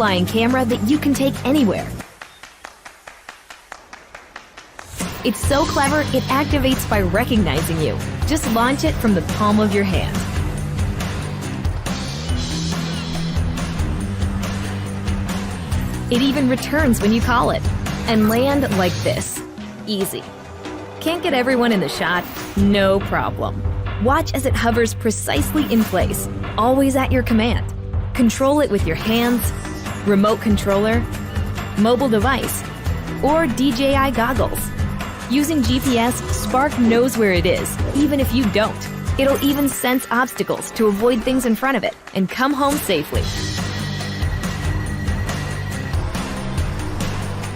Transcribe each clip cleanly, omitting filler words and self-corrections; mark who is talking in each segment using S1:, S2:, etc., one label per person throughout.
S1: flying camera that you can take anywhere. It's so clever, it activates by recognizing you. Just launch it from the palm of your hand. It even returns when you call it. And land like this. Easy. Can't get everyone in the shot? No problem. Watch as it hovers precisely in place, always at your command. Control it with your hands, remote controller, mobile device, or DJI goggles. Using GPS, Spark knows where it is, even if you don't. It'll even sense obstacles to avoid things in front of it and come home safely.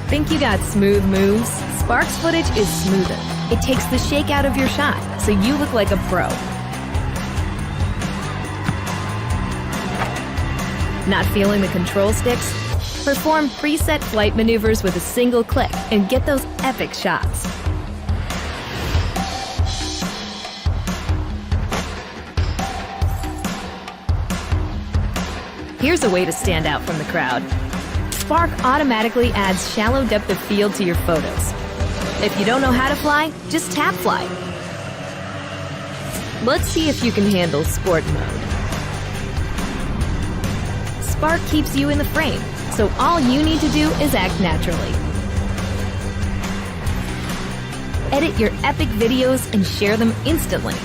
S1: Think you got smooth moves? Spark's footage is smoother. It takes the shake out of your shot, so you look like a pro. Not feeling the control sticks? Perform preset flight maneuvers with a single click and get those epic shots. Here's a way to stand out from the crowd. Spark automatically adds shallow depth of field to your photos. If you don't know how to fly, just tap fly. Let's see if you can handle sport mode. Spark keeps you in the frame, so all you need to do is act naturally. Edit your epic videos and share them instantly.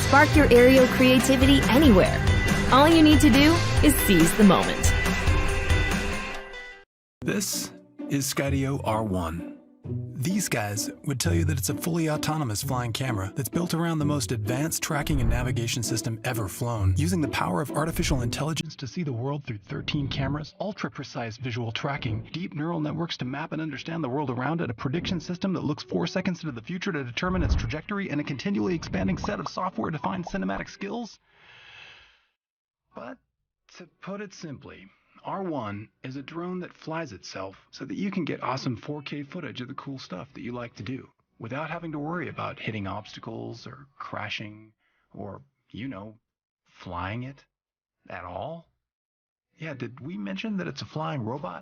S1: Spark your aerial creativity anywhere. All you need to do is seize the moment.
S2: This is Skydio R1. These guys would tell you that it's a fully autonomous flying camera that's built around the most advanced tracking and navigation system ever flown, using the power of artificial intelligence to see the world through 13 cameras, ultra-precise visual tracking, deep neural networks to map and understand the world around it, a prediction system that looks 4 seconds into the future to determine its trajectory, and a continually expanding set of software-defined cinematic skills. But to put it simply, R1 is a drone that flies itself so that you can get awesome 4K footage of the cool stuff that you like to do without having to worry about hitting obstacles or crashing or, flying it at all. Yeah, did we mention that it's a flying robot?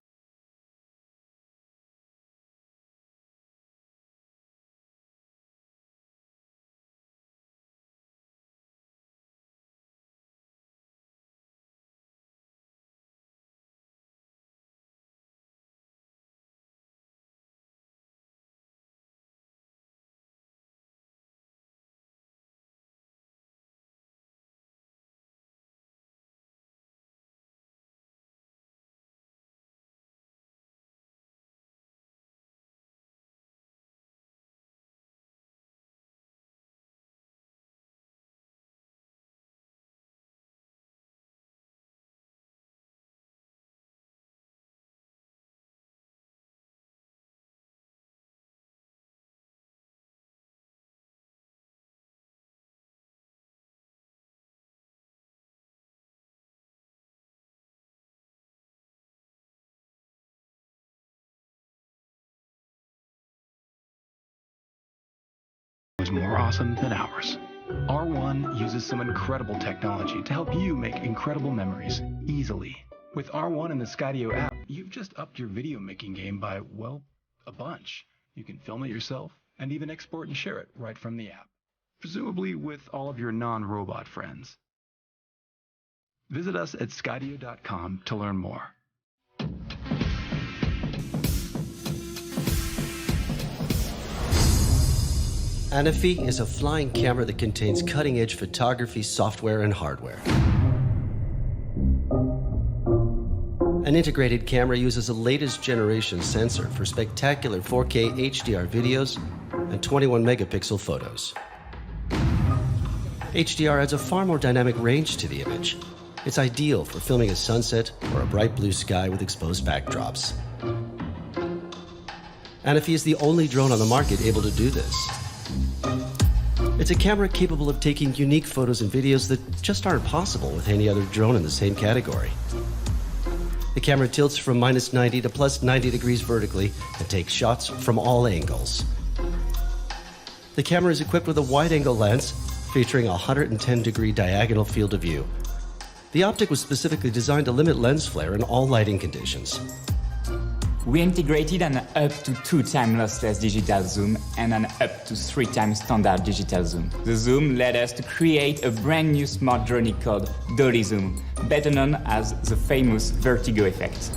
S2: Was more awesome than ours. R1 uses some incredible technology to help you make incredible memories easily. With R1 and the Skydio app, you've just upped your video making game by, well, a bunch. You can film it yourself and even export and share it right from the app, presumably with all of your non-robot friends. Visit us at skydio.com to learn more.
S3: Anafi is a flying camera that contains cutting-edge photography software and hardware. An integrated camera uses a latest generation sensor for spectacular 4K HDR videos and 21 megapixel photos. HDR adds a far more dynamic range to the image. It's ideal for filming a sunset or a bright blue sky with exposed backdrops. Anafi is the only drone on the market able to do this. It's a camera capable of taking unique photos and videos that just aren't possible with any other drone in the same category. The camera tilts from -90 to +90 degrees vertically and takes shots from all angles. The camera is equipped with a wide-angle lens featuring a 110-degree diagonal field of view. The optic was specifically designed to limit lens flare in all lighting conditions.
S4: We integrated an up to 2 times lossless digital zoom and an up to 3 times standard digital zoom. The zoom led us to create a brand new smart drone called Dolly Zoom, better known as the famous vertigo effect.